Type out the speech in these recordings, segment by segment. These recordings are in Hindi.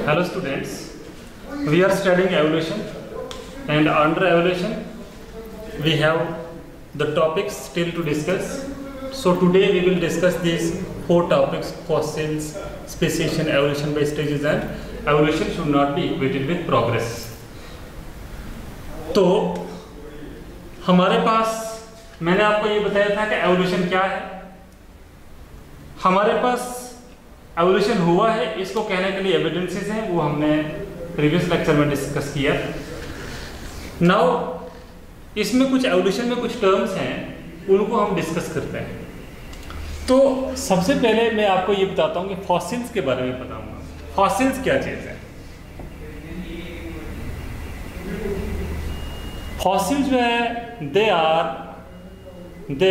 Hello students, we are studying evolution and under evolution we have the topics still to discuss. So today we will discuss these four topics: fossils, speciation, evolution by stages and evolution should not be equated with progress. तो हमारे पास मैंने आपको ये बताया था कि एवोल्यूशन क्या है। हमारे पास एवोल्यूशन हुआ है, इसको कहने के लिए एविडेंसेस हैं, वो हमने प्रीवियस लेक्चर में डिस्कस किया। नाउ इसमें कुछ एवोल्यूशन में कुछ टर्म्स हैं, उनको हम डिस्कस करते हैं। तो सबसे पहले मैं आपको ये बताता हूँ कि फॉसिल्स के बारे में बताऊंगा। फॉसिल्स क्या चीज़ है? फॉसिल्स जो है they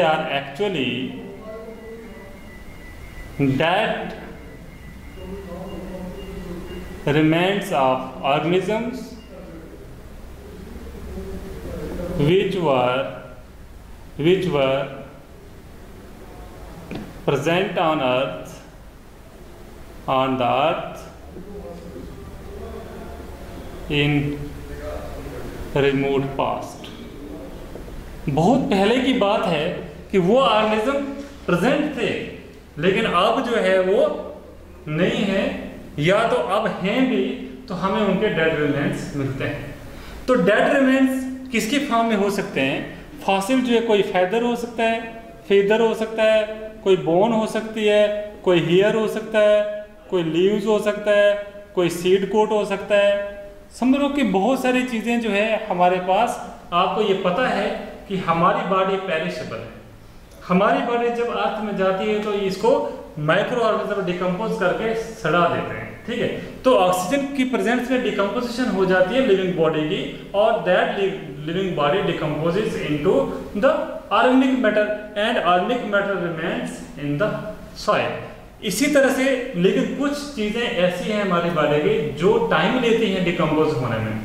are actually that remains of organisms which were present on the earth in remote past। बहुत पहले की बात है कि वो ऑर्गेनिज्म प्रेजेंट थे, लेकिन अब जो है वो नहीं है, या तो अब हैं भी तो हमें उनके डेड रिमेन्स मिलते हैं। तो डेड रिमेन्स किसकी फॉर्म में हो सकते हैं? फॉसिल जो है कोई फेदर हो सकता है, हो सकता है, कोई बोन हो सकती है, कोई हेयर हो सकता है, कोई लीव्स हो सकता है, कोई सीड कोट हो सकता है। समझ लो कि बहुत सारी चीज़ें जो है हमारे पास। आपको ये पता है कि हमारी बॉडी पेरिशेबल है। हमारी बॉडी जब अर्थ में जाती है तो इसको माइक्रो ऑर्गेनिज्म डिकम्पोज करके सड़ा देते हैं, ठीक है। तो ऑक्सीजन की प्रेजेंस में डिकम्पोजिशन हो जाती है लिविंग बॉडी की, और that living body decomposes into the organic matter and organic matter remains in the soil. इसी तरह से लेकिन कुछ चीज़ें ऐसी हैं हमारी बॉडी की जो टाइम लेती हैं डिकम्पोज होने में,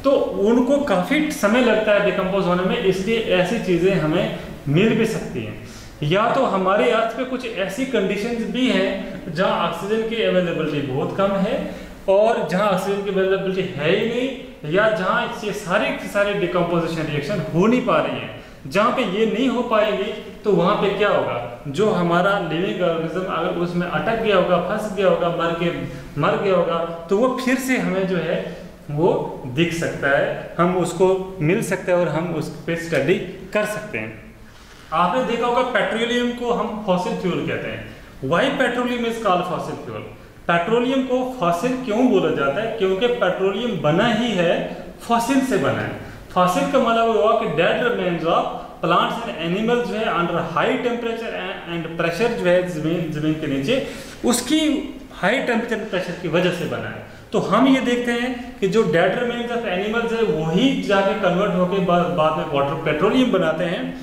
तो उनको काफ़ी समय लगता है डिकम्पोज होने में, इसलिए ऐसी चीज़ें हमें मिल भी सकती हैं। या तो हमारे अर्थ पे कुछ ऐसी कंडीशंस भी हैं जहां ऑक्सीजन की अवेलेबिलिटी बहुत कम है, और जहां ऑक्सीजन की अवेलेबिलिटी है ही नहीं, या जहां ये सारे डिकम्पोजिशन रिएक्शन हो नहीं पा रही हैं। जहां पे ये नहीं हो पाएगी तो वहां पे क्या होगा, जो हमारा लिविंग ऑर्गेनिज्म अगर उसमें अटक गया होगा, फंस गया होगा, मर गया होगा, तो वो फिर से हमें जो है वो दिख सकता है, हम उसको मिल सकता है और हम उस पर स्टडी कर सकते हैं। आपने देखा होगा पेट्रोलियम को हम फॉसिल फ्यूल कहते हैं। Why petroleum is called fossil fuel? Petroleum को फॉसिल क्यों बोला जाता है? क्योंकि पेट्रोलियम बना ही है, फॉसिल से बना है। फॉसिल का मतलब हुआ कि dead remains of plants and animals जो है under high temperature and pressure जो है जमीन के नीचे, उसकी हाई टेम्परेचर प्रेशर की वजह से बना है। तो हम ये देखते हैं कि जो डेड रिमेन्स ऑफ एनिमल्स है वही जाके कन्वर्ट होकर बाद में वाटर पेट्रोलियम बनाते हैं,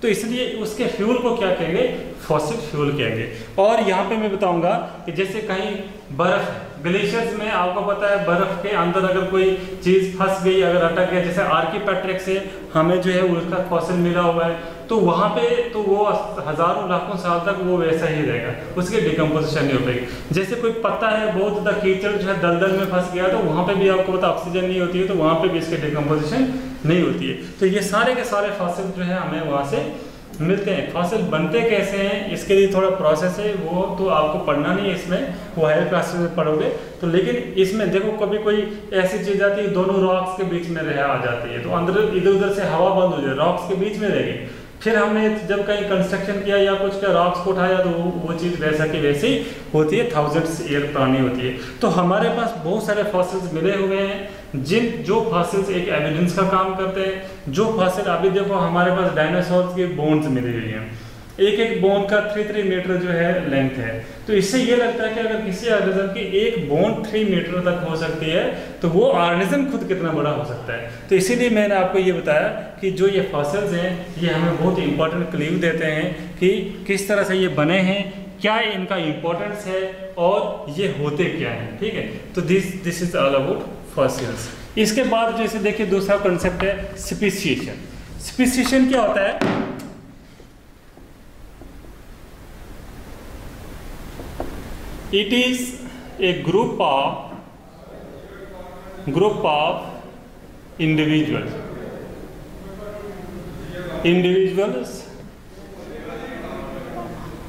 तो इसलिए उसके फ्यूल को क्या कहेंगे? फॉसिल फ्यूल कहेंगे। और यहाँ पे मैं बताऊंगा कि जैसे कहीं बर्फ है, ग्लेशियर्स में आपको पता है बर्फ के अंदर अगर कोई चीज़ फंस गई, अगर अटक गया, जैसे आर्कीपेट्रिक से हमें जो है उसका फॉसिल मिला हुआ है, तो वहाँ पे तो वो हज़ारों लाखों साल तक वो वैसा ही रहेगा, उसकी डिकम्पोजिशन नहीं हो पाएगी। जैसे कोई पत्ता है, बहुत ज़्यादा कीचड़ जो है दलदल में फंस गया, तो वहाँ पे भी आपको पता ऑक्सीजन नहीं होती है, तो वहाँ पे भी इसकी डिकम्पोजिशन नहीं होती है। तो ये सारे के सारे फॉसिल जो है हमें वहाँ से मिलते हैं। फॉसिल बनते कैसे हैं, इसके लिए थोड़ा प्रोसेस है, वो तो आपको पढ़ना नहीं है इसमें, वो हायर क्लासेस में पढ़ोगे तो। लेकिन इसमें देखो कभी कोई ऐसी चीज़ आती है दोनों रॉक्स के बीच में रह आ जाती है, तो अंदर इधर उधर से हवा बंद हो जाए, रॉक्स के बीच में रहेगी। फिर हमने जब कहीं कंस्ट्रक्शन किया या कुछ का रॉक्स को उठाया तो वो चीज़ वैसा की वैसी होती है, थाउजेंड्स ईयर पुरानी होती है। तो हमारे पास बहुत सारे फॉसिल्स मिले हुए हैं, जो फॉसिल्स एक एविडेंस का काम करते हैं। जो फॉसिल अभी देखो हमारे पास डायनासोर्स की बोन्स मिली हुई हैं, एक बोन का 3 मीटर जो है लेंथ है। तो इससे ये लगता है कि अगर किसी ऑर्गेनिज्म की एक बोन 3 मीटर तक हो सकती है तो वो ऑर्गेनिज्म खुद कितना बड़ा हो सकता है। तो इसीलिए मैंने आपको ये बताया कि जो ये फॉसिल्स हैं ये हमें बहुत इंपॉर्टेंट क्लू देते हैं कि किस तरह से ये बने हैं, क्या इनका इंपॉर्टेंस है और ये होते क्या हैं। ठीक है, तो this is all about fossils. इसके बाद जैसे देखिए दूसरा कॉन्सेप्ट है स्पीसीएशन। स्पीसीएशन क्या होता है? It is a group of group of individuals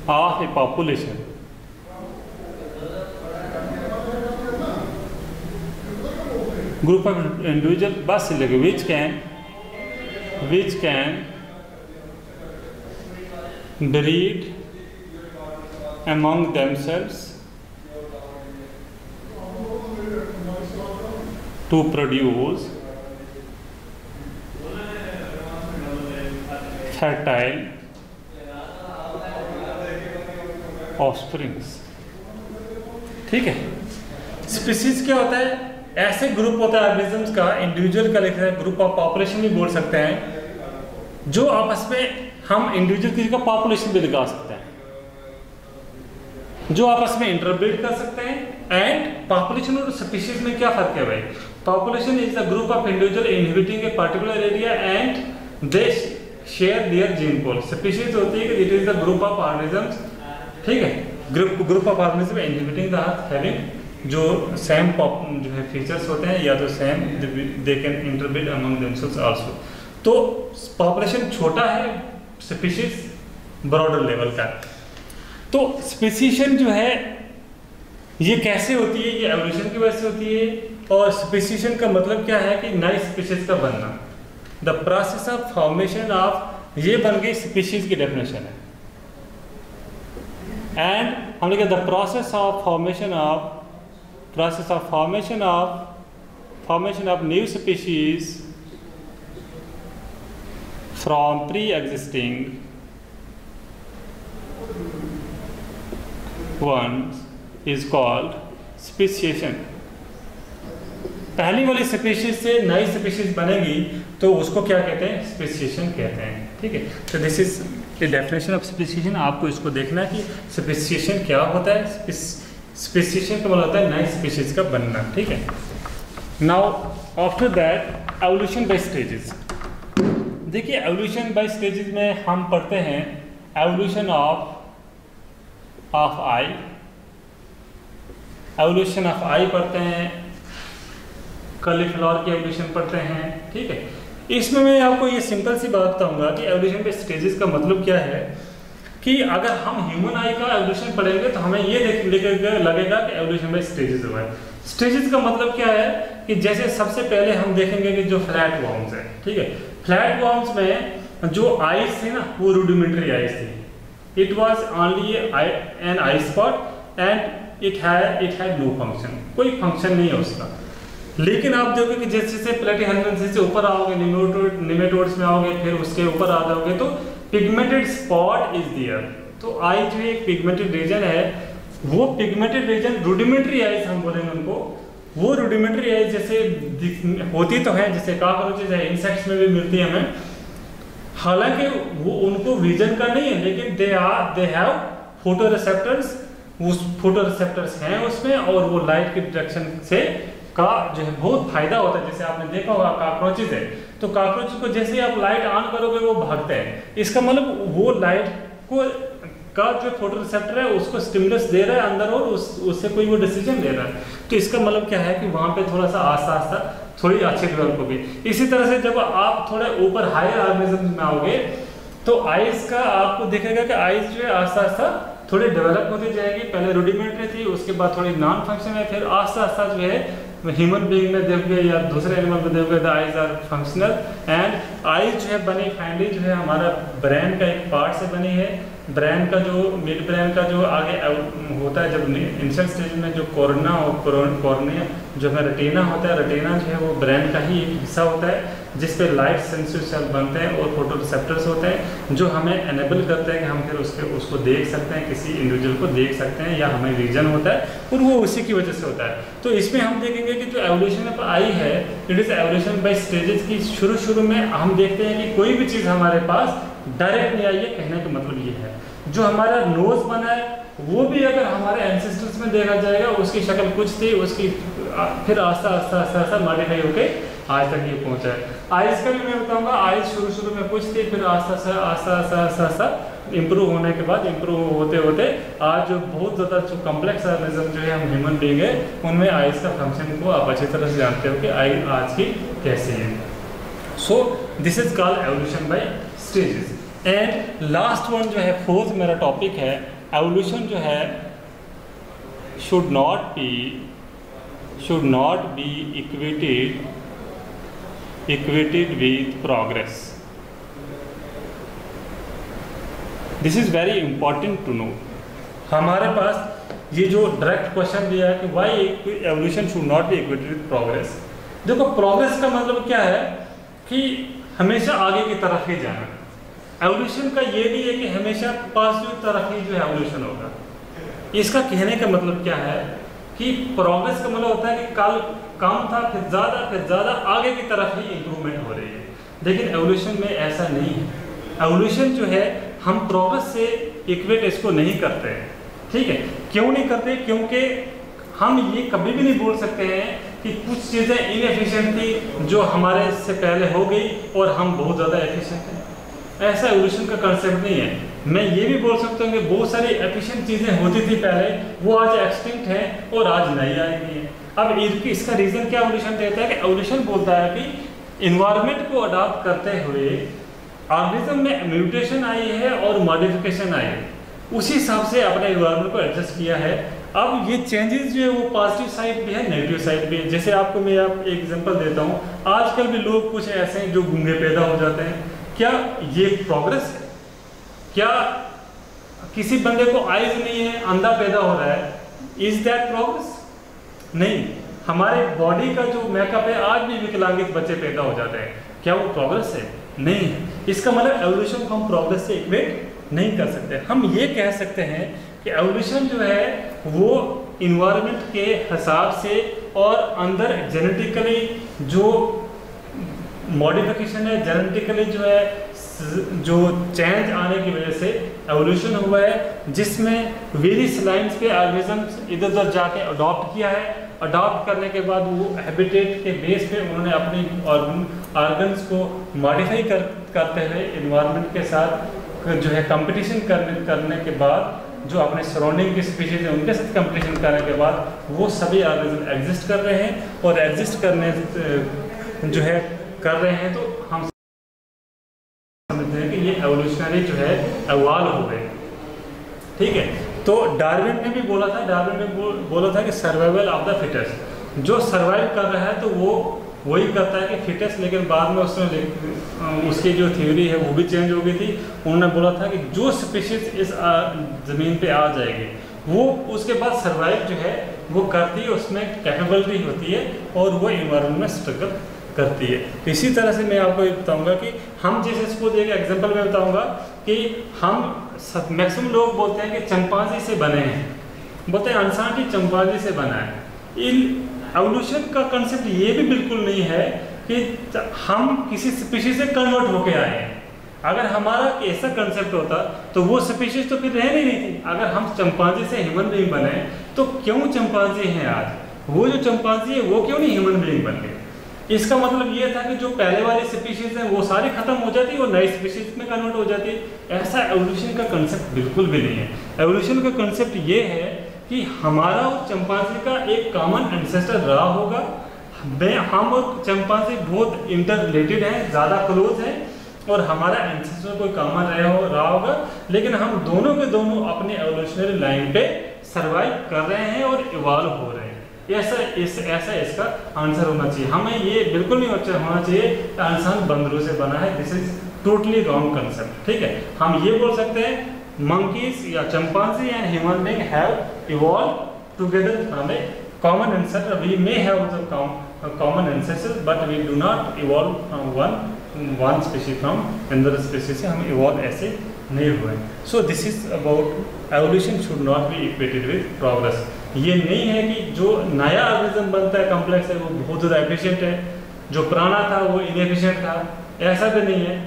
of a population group of individual बस लगे which can breed among themselves to produce fertile offsprings। ठीक है, स्पीसीज क्या होता है? ऐसे ग्रुप होता है ऑर्गेनिजम्स का, इंडिविजुअल का लिखा है, ग्रुप ऑफ पॉपुलेशन भी बोल सकते हैं, जो आपस में हम इंडिविजुअल की जगह पॉपुलेशन भी लगा सकते हैं, जो आपस में इंटरब्रीड कर सकते हैं। एंड पॉपुलेशन और स्पीशीज में क्या फर्क है भाई? Population is the group of individual inhibiting a particular area and they share their gene pool. Species होती है कि it is the group of organisms, ठीक है, group of organism inhibiting the earth having जो सेम जो है फीचर्स होते हैं, या तो same they can interbreed among themselves also. तो पॉपुलेशन छोटा है, स्पीशीज ब्रॉडर लेवल का। तो स्पीसीशन जो है ये कैसे होती है? ये एवोल्यूशन की वजह से होती है। और स्पीसीशन का मतलब क्या है कि नई स्पीशीज का बनना, the process of formation of, ये बन गई स्पीशीज की डेफिनेशन है। एंड हमने कहा the process of formation of new species from pre existing ones is called speciation। पहली वाली स्पीशीज से नई स्पीशीज बनेगी तो उसको क्या कहते हैं? स्पेसिएशन कहते हैं। ठीक है, तो this is the definition of speciation. आपको इसको देखना है कि स्पेसिएशन क्या होता है। स्पेसिएशन का मतलब होता है नई स्पीशीज का बनना। ठीक है, now after that evolution by stages. देखिए एवोल्यूशन बाय स्टेजेस में हम पढ़ते हैं evolution of eye, evolution of eye पढ़ते हैं, कॉलीफ्लावर की एवोल्यूशन पढ़ते हैं। ठीक है, इसमें मैं आपको ये सिंपल सी बात बताऊंगा कि एवोल्यूशन पे स्टेजेस का मतलब क्या है कि अगर हम ह्यूमन आई का एवोल्यूशन पढ़ेंगे तो हमें ये लगेगा कि एवोल्यूशन बाय स्टेजेस हुआ है। स्टेजेस का मतलब क्या है कि जैसे सबसे पहले हम देखेंगे कि जो फ्लैट वॉर्म्स है, ठीक है, फ्लैट वॉर्म्स में जो आइज थी ना वो रूडिमेंट्री आइज थी। It was only an eye spot and it had no function, कोई फंक्शन नहीं है उसका। लेकिन आप देखोगे कि जैसे जैसे प्लेटिहेल्मिन्थेसिस से ऊपर आओगे, निमेटोड्स में आओगे, फिर उसके ऊपर आ जाओगे तो पिगमेंटेड स्पॉट इज देयर। तो आई जो एक पिगमेंटेड रीजन है, वो पिगमेंटेड रीजन रूडिमेंट्री आइज हम बोलेंगे उनको। वो रूडिमेंट्री आइज जैसे होती तो है, जैसे कॉकरोचेस है, इंसेक्ट्स में भी मिलती है हमें, हालांकि वो उनको विजन का नहीं है, लेकिन दे हैव फोटोरिसेप्टर्स, उस फोटोरिसेप्टर्स हैं उसमें, और वो लाइट के डिटेक्शन से का जो है बहुत फायदा होता है। जैसे आपने देखा होगा कॉकरोचेस है, तो कॉकरोचेस को जैसे ही आप लाइट ऑन करोगे वो भागते हैं। इसका मतलब वो लाइट को का जो फोटोरिसेप्टर है उसको स्टिमुलस दे रहा है अंदर, और उससे कोई वो डिसीजन ले रहा है। तो इसका मतलब क्या है कि वहाँ पे थोड़ा सा आस्ता आस्ता थोड़ी अच्छी डेवलप होगी। इसी तरह से जब आप थोड़े ऊपर हायर ऑर्गेनिज्म में आओगे तो आइज का आपको दिखेगा कि आइज जो है आस्ता आस्ता थोड़ी डेवलप होती जाएगी। पहले रूडिमेंट्री थी, उसके बाद थोड़ी नॉन फंक्शन है, फिर आस्ता आस्ता जो है ह्यूमन बीइंग में देखोगे या दूसरे एनिमल में देखोगे the eyes are functional. And eyes जो है बनी फाइनली जो है हमारा ब्रेन का एक पार्ट से बनी है। ब्रेन का जो मिड ब्रेन का जो आगे होता है जब इनिशियल स्टेज में जो कोर्निया जो है रेटिना होता है, रेटिना जो है वो ब्रेन का ही एक हिस्सा होता है जिस पे लाइट सेंसिटिव सेल बनते हैं और फोटोरिसेप्टर्स होते हैं जो हमें एनेबल करते हैं कि हम फिर उसको देख सकते हैं, किसी इंडिविजुअल को देख सकते हैं, या हमें विजन होता है, और वो उसी की वजह से होता है। तो इसमें हम देखेंगे कि जो एवोल्यूशन ऑफ आई है, it is evolution by stages की। शुरू में हम देखते हैं कि कोई भी चीज़ हमारे पास डायरेक्ट नहीं आई है, कहने का मतलब ये है। जो हमारा नोज बना है वो भी अगर हमारे एंसेस्टर्स में देखा जाएगा उसकी शक्ल कुछ थी, उसकी फिर आस्ता आस्ता मॉडिफाई होके आज तक ये पहुंचा है। आइज का भी मैं बताऊंगा, आइज शुरू में कुछ थी, फिर आस्ता आस्ता इम्प्रूव होने के बाद इम्प्रूव होते होते आज जो बहुत ज़्यादा जो कॉम्प्लेक्स ऑर्गेनिज्म जो है हम ह्यूमन बीइंग है उनमें आइज़ का फंक्शन को आप अच्छी तरह से जानते हो कि आई आज की कैसी है। So this is called evolution by stages. And last one जो है फोर्थ मेरा टॉपिक है, एवोल्यूशन जो है should not be equated with progress. This is very important to know. हमारे पास ये जो डायरेक्ट क्वेश्चन दिया है कि why evolution should not be equated with progress. देखो प्रोग्रेस का मतलब क्या है कि हमेशा आगे की तरफ ही जाना। एवोल्यूशन का ये भी है कि हमेशा पॉजिटिव तरफ ही जो है एवोल्यूशन होगा। इसका कहने का मतलब क्या है कि प्रोग्रेस का मतलब होता है कि कल कम था फिर ज़्यादा आगे की तरफ ही इम्प्रूवमेंट हो रही है, लेकिन एवोल्यूशन में ऐसा नहीं है। एवोल्यूशन जो है हम प्रोग्रेस से इक्वेट इसको नहीं करते हैं, ठीक है। क्यों नहीं करते? क्योंकि हम ये कभी भी नहीं बोल सकते हैं कि कुछ चीज़ें इनएफिशिएंट थी जो हमारे से पहले हो गई और हम बहुत ज़्यादा एफिशिएंट हैं। ऐसा एवोल्यूशन का कंसेप्ट नहीं है। मैं ये भी बोल सकता हूँ कि बहुत सारी एफिशिएंट चीज़ें होती थी पहले, वो आज एक्सटिंक्ट हैं और आज नई आई हुई हैं। अब इसका रीज़न क्या एवोल्यूशन देता है कि एवोल्यूशन बोलता है कि इन्वायरमेंट को अडॉप्ट करते हुए ऑर्गेनिज्म में म्यूटेशन आई है और मॉडिफिकेशन आई है, उसी हिसाब से अपने इन्वायरमेंट को एडजस्ट किया है। अब ये चेंजेस जो है वो पॉजिटिव साइड भी है, नेगेटिव साइड भी है। जैसे आपको मैं एक एग्जांपल देता हूँ, आजकल भी लोग कुछ ऐसे हैं जो गूंगे पैदा हो जाते हैं। क्या ये प्रोग्रेस है? क्या किसी बंदे को आइज नहीं है, अंधा पैदा हो रहा है, इज दैट प्रोग्रेस? नहीं। हमारे बॉडी का जो मेकअप है, आज भी विकलांगित बच्चे पैदा हो जाते हैं, क्या वो प्रोग्रेस है? नहीं है। इसका मतलब एवोल्यूशन को हम प्रोग्रेस से इक्वेट नहीं कर सकते। हम ये कह सकते हैं कि एवोल्यूशन जो है वो इन्वायरमेंट के हिसाब से और अंदर जेनेटिकली जो मॉडिफिकेशन है, जेनेटिकली जो है जो चेंज आने की वजह से एवोल्यूशन हुआ है, जिसमें वेरियस लाइंस पे ऑर्गेनिजम्स इधर उधर जाके अडॉप्ट किया है। अडॉप्ट करने के बाद वो हैबिटेट के बेस पे उन्होंने अपनी ऑर्गन्स को मॉडिफाई करते हुए इन्वायरमेंट के साथ जो है कंपटीशन करने के बाद जो अपने सराउंडिंग की स्पीशीज है उनके साथ कंपटीशन करने के बाद वो सभी ऑर्गेनिज्म एग्जिस्ट कर रहे हैं और एग्जिस्ट करने जो है कर रहे हैं, तो हम समझते हैं कि ये एवोल्यूशनरी जो है एवॉल्व हो गए, ठीक है। तो डार्विन ने भी बोला था, बोला था कि सर्वाइवल ऑफ द फिटेस्ट। जो सर्वाइव कर रहा है तो वो वही करता है कि फिटेस्ट, लेकिन बाद में उसने उसकी जो थ्योरी है वो भी चेंज हो गई थी। उन्होंने बोला था कि जो स्पीशीज इस ज़मीन पे आ जाएगी वो उसके बाद सर्वाइव जो है वो करती है, उसमें कैपेबिलिटी होती है और वो एनवायरनमेंट में स्ट्रगल करती है। तो इसी तरह से मैं आपको ये बताऊंगा कि हम जैसे सपोज एक एग्जांपल में बताऊंगा कि हम मैक्सिमम लोग बोलते हैं कि चंपांजी से बने हैं, बोलते हैं इंसान की चंपांजी से बना है। इन एवोल्यूशन का कंसेप्ट ये भी बिल्कुल नहीं है कि हम किसी स्पीशीज से कन्वर्ट होके आए हैं। अगर हमारा ऐसा कंसेप्ट होता तो वो स्पीशीज तो फिर रह नहीं थी। अगर हम चंपांजी से ह्यूमन बीइंग बने तो क्यों चंपांजी हैं आज, वो जो चंपांजी है वो क्यों नहीं ह्यूमन बीइंग बन गए? इसका मतलब ये था कि जो पहले वाली स्पीशीज हैं वो सारी खत्म हो जाती और नई स्पीशीज में कन्वर्ट हो जाती। ऐसा एवोल्यूशन का कंसेप्ट बिल्कुल भी नहीं है। एवोल्यूशन का कंसेप्ट ये है कि हमारा और चंपांजी का एक कॉमन एंसेस्टर रहा होगा। हम और चंपांजी बहुत इंटर रिलेटेड हैं, ज़्यादा क्लोज हैं और हमारा एंसेस्टर कोई कॉमन रहा होगा, लेकिन हम दोनों के दोनों अपनी एवोल्यूशनरी लाइन पे सर्वाइव कर रहे हैं और इवॉल्व हो रहे हैं। ऐसा इसका आंसर होना चाहिए। हमें ये बिल्कुल नहीं होना चाहिए इंसान बंदरों से बना है। This is totally wrong concept, ठीक है। हम ये बोल सकते हैं monkeys या chimpanzee and human being have evolved together from a common ancestor. We may have the common ancestors, but we do not evolve from one species from another species से हम evolve ऐसे नहीं हुए। So this is about evolution should not be equated with progress. ये नहीं है कि जो नया ऑर्गेनिज्म बनता है कॉम्प्लेक्स है वो बहुत ज़्यादा एफिशिएंट है, जो पुराना था वो इनएफिशिएंट था, ऐसा भी नहीं है।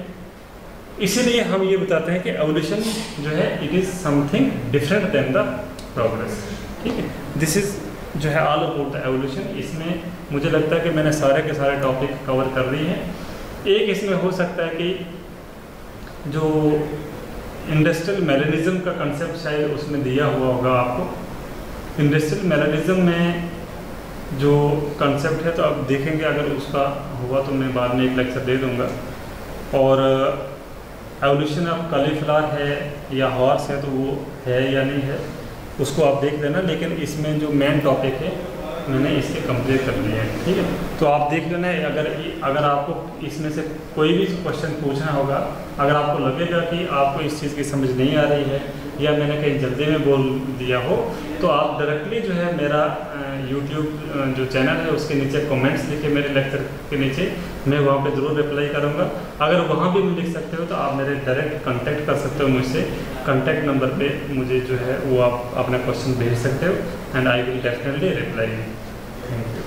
इसीलिए हम ये बताते हैं कि एवोल्यूशन जो है it is something different than the progress, ठीक है। दिस इज़ जो है ऑल अबाउट द एवोल्यूशन। इसमें मुझे लगता है कि मैंने सारे के सारे टॉपिक कवर कर दिए हैं। एक इसमें हो सकता है कि जो इंडस्ट्रियल मेलेनिज्म का कंसेप्ट शायद उसमें दिया हुआ होगा आपको। इंडस्ट्रियल मेलेनिज्म में जो कंसेप्ट है तो आप देखेंगे, अगर उसका हुआ तो मैं बाद में एक लेक्चर दे दूंगा। और एवोल्यूशन ऑफ कॉलीफ्लावर है या हॉर्स है तो वो है या नहीं है उसको आप देख लेना, लेकिन इसमें जो मेन टॉपिक है मैंने इसके कंप्लीट कर लिए हैं, ठीक है। तो आप देख लेना, अगर आपको इसमें से कोई भी क्वेश्चन पूछना होगा, अगर आपको लगेगा कि आपको इस चीज़ की समझ नहीं आ रही है या मैंने कहीं जल्दी में बोल दिया हो, तो आप डायरेक्टली जो है मेरा यूट्यूब जो चैनल है उसके नीचे कमेंट्स लिखे मेरे लेक्चर के नीचे, मैं वहाँ पे ज़रूर रिप्लाई करूँगा। अगर वहाँ भी लिख सकते हो तो आप मेरे डायरेक्ट कांटेक्ट कर सकते हो मुझसे, कांटेक्ट नंबर पे मुझे जो है वो आप अपना क्वेश्चन भेज सकते हो and I will definitely reply. Thank you.